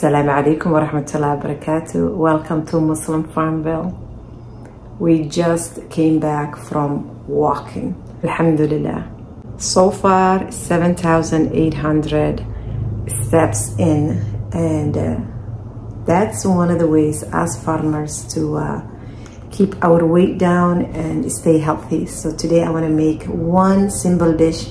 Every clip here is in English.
Assalamu alaikum wa rahmatullahi wa barakatuh. Welcome to Muslim Farmville. We just came back from walking. Alhamdulillah. So far, 7,800 steps in, and that's one of the ways as farmers to keep our weight down and stay healthy. So today I want to make one simple dish,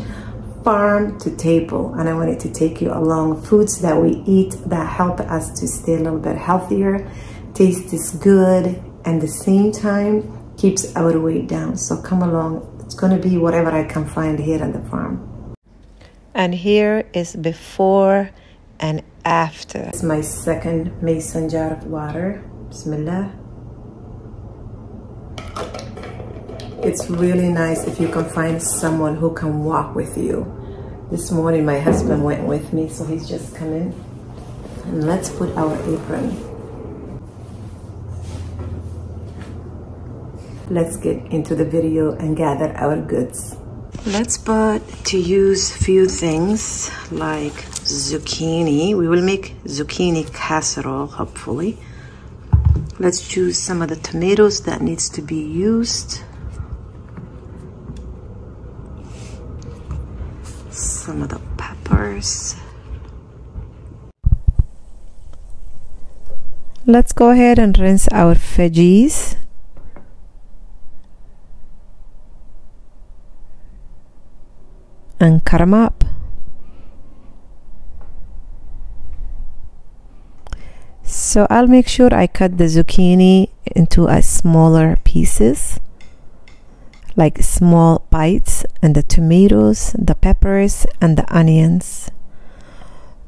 farm to table, and I wanted to take you along foods that we eat that help us to stay a little bit healthier, taste is good, and at the same time keeps our weight down. So come along, it's going to be whatever I can find here at the farm. And here is before and after. It's my second mason jar of water. Bismillah. It's really nice if you can find someone who can walk with you. This morning my husband went with me, so he's just come in. And let's put our apron. Let's get into the video and gather our goods. Let's to use few things like zucchini. We will make zucchini casserole, hopefully. Let's choose some of the tomatoes that needs to be used. Some of the peppers. Let's go ahead and rinse our veggies. And cut them up. So I'll make sure I cut the zucchini into smaller pieces, like small bites, and the tomatoes, the peppers, and the onions.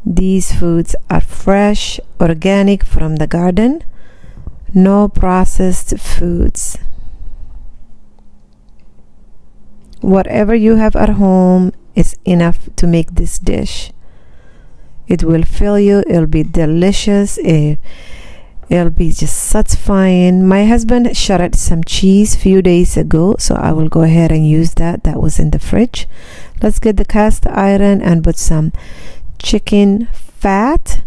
These foods are fresh, organic from the garden, no processed foods. Whatever you have at home is enough to make this dish. It will fill you, it'll be delicious, it'll be just satisfying. My husband shredded some cheese a few days ago, so I will go ahead and use that. That was in the fridge. Let's get the cast iron and put some chicken fat.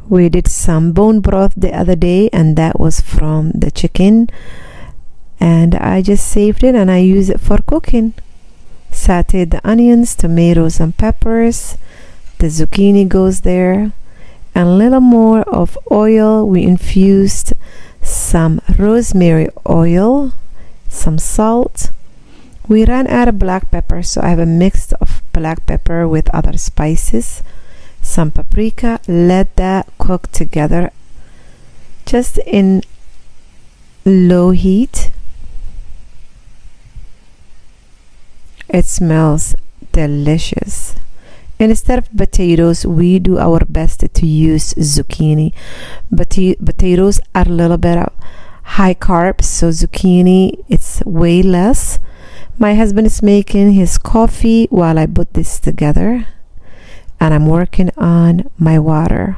We did some bone broth the other day, and that was from the chicken, and I just saved it and I use it for cooking. Sauteed the onions, tomatoes, and peppers. The zucchini goes there. And a little more of oil. We infused some rosemary oil, some salt. We ran out of black pepper, so I have a mix of black pepper with other spices, some paprika. Let that cook together just in low heat. It smells delicious. Instead of potatoes, we do our best to use zucchini. Potatoes are a little bit of high carbs, so zucchini, it's way less. My husband is making his coffee while I put this together, and I'm working on my water.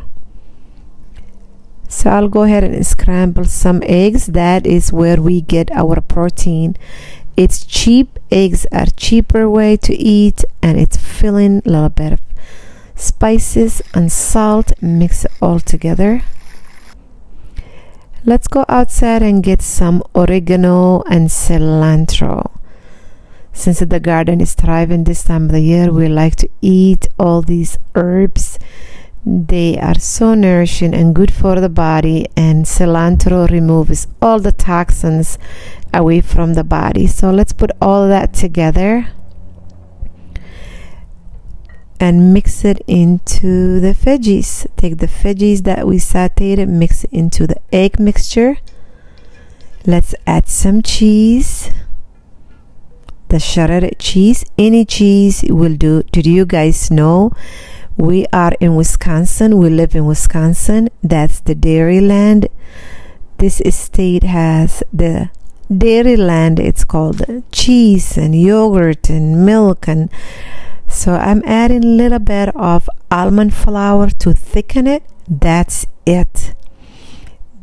So I'll go ahead and scramble some eggs. That is where we get our protein. It's cheap. Eggs are cheaper way to eat, and it's filling. A little bit of spices and salt, mix it all together. Let's go outside and get some oregano and cilantro. Since the garden is thriving this time of the year, we like to eat all these herbs. They are so nourishing and good for the body, and cilantro removes all the toxins away from the body. So let's put all that together and mix it into the veggies. Take the veggies that we sauteed and mix it into the egg mixture. Let's add some cheese, the shredded cheese. Any cheese will do. Did you guys know we are in Wisconsin? We live in Wisconsin. That's the dairy land. This state has the dairy land. It's called cheese and yogurt and milk, and so I'm adding a little bit of almond flour to thicken it. That's it.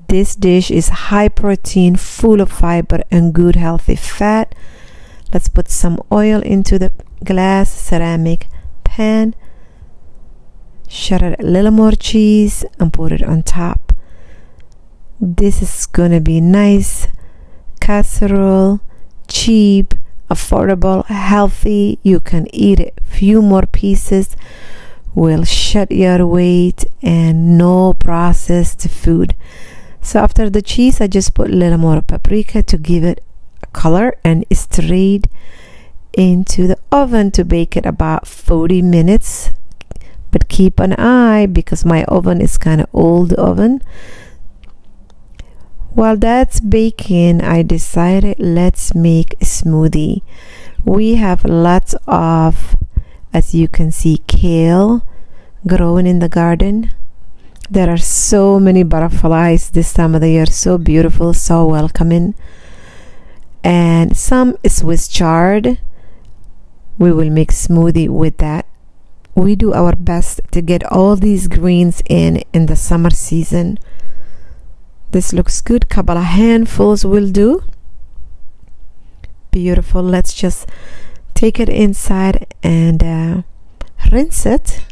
This dish is high protein, full of fiber and good healthy fat. Let's put some oil into the glass ceramic pan. shredded a little more cheese and put it on top. This is gonna be nice casserole, cheap, affordable, healthy. You can eat it. Few more pieces will shut your weight, and no processed food. So after the cheese, I just put a little more paprika to give it a color, and straight into the oven to bake it about 40 minutes. But keep an eye, because my oven is kind of old oven. While that's baking, I decided let's make a smoothie. We have lots of, as you can see, kale growing in the garden. There are so many butterflies this time of the year, so beautiful, so welcoming. And some Swiss chard. We will make smoothie with that. We do our best to get all these greens in the summer season. This looks good. Couple of handfuls will do. Beautiful. Let's just take it inside and rinse it.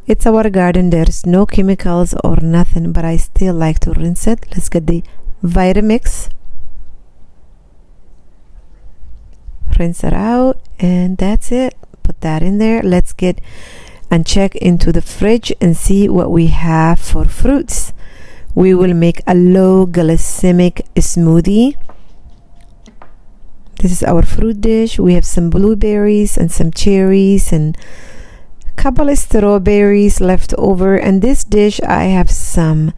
It's our garden. There's no chemicals or nothing, but I still like to rinse it. Let's get the Vitamix. Rinse it out, and that's it. Put that in there. Let's get and check into the fridge and see what we have for fruits. We will make a low glycemic smoothie. This is our fruit dish. We have some blueberries and some cherries and a couple of strawberries left over. And this dish, I have some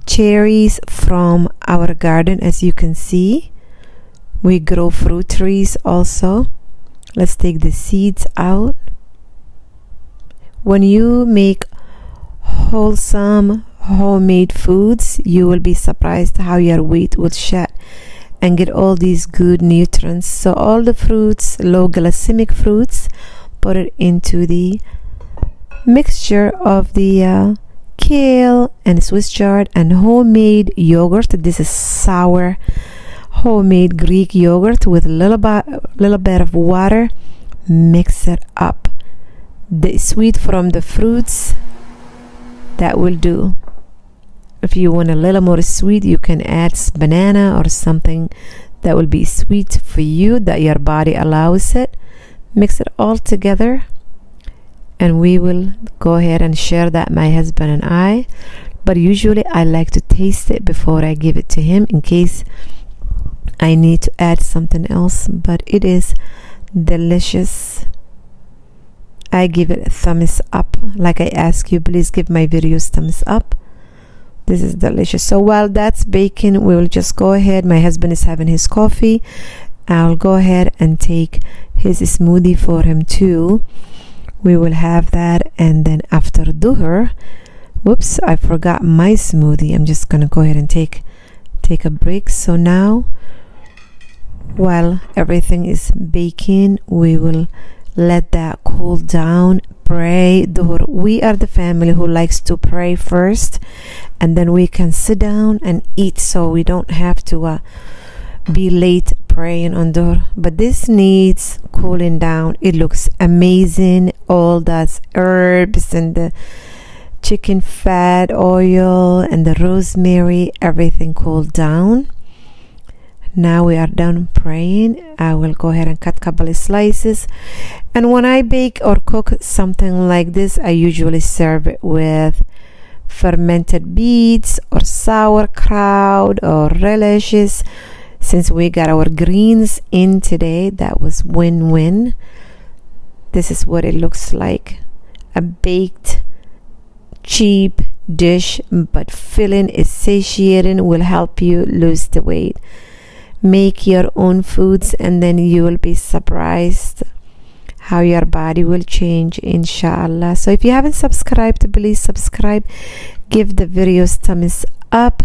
cherries from our garden. As you can see, we grow fruit trees also. Let's take the seeds out. When you make wholesome homemade foods, you will be surprised how your weight will shed and get all these good nutrients. So all the fruits, low glycemic fruits, put it into the mixture of the kale and Swiss chard and homemade yogurt. This is sour homemade Greek yogurt with a little bit of water. Mix it up. The sweet from the fruits, that will do. If you want a little more sweet, you can add banana or something that will be sweet for you, that your body allows it. Mix it all together, and we will go ahead and share that, my husband and I. But usually I like to taste it before I give it to him, in case I need to add something else. But it is delicious. I give it a thumbs up. Like I ask you, please give my videos thumbs up. This is delicious. So while that's baking, we will just go ahead. My husband is having his coffee. I'll go ahead and take his smoothie for him too. We will have that, and then after duhur, whoops, I forgot my smoothie. I'm just gonna go ahead and take a break. So now, while everything is baking, we will let that cool down. Pray duhur. We are the family who likes to pray first, and then we can sit down and eat, so we don't have to be late praying on duhur. But this needs cooling down. It looks amazing. All those herbs and the chicken fat oil and the rosemary, everything cooled down. Now we are done praying. I will go ahead and cut a couple of slices. And when I bake or cook something like this, I usually serve it with fermented beets or sauerkraut or relishes. Since we got our greens in today, that was win-win. This is what it looks like. A baked, cheap dish, but filling is satiating, will help you lose the weight. Make your own foods, and then you will be surprised how your body will change, inshallah. So if you haven't subscribed, please subscribe, give the videos thumbs up,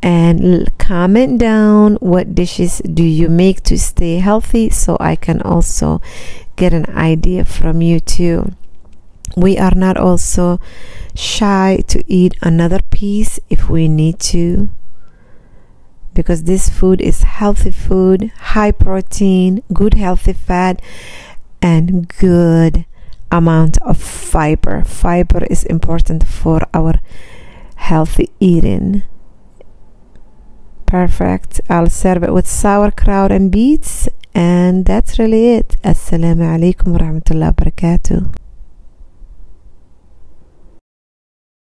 and comment down what dishes do you make to stay healthy, so I can also get an idea from you too. We are not also shy to eat another piece if we need to, because this food is healthy food, high protein, good healthy fat, and good amount of fiber. Fiber is important for our healthy eating. Perfect. I'll serve it with sauerkraut and beets, and that's really it. Assalamu alaikum wa rahmatullahi wa barakatuh.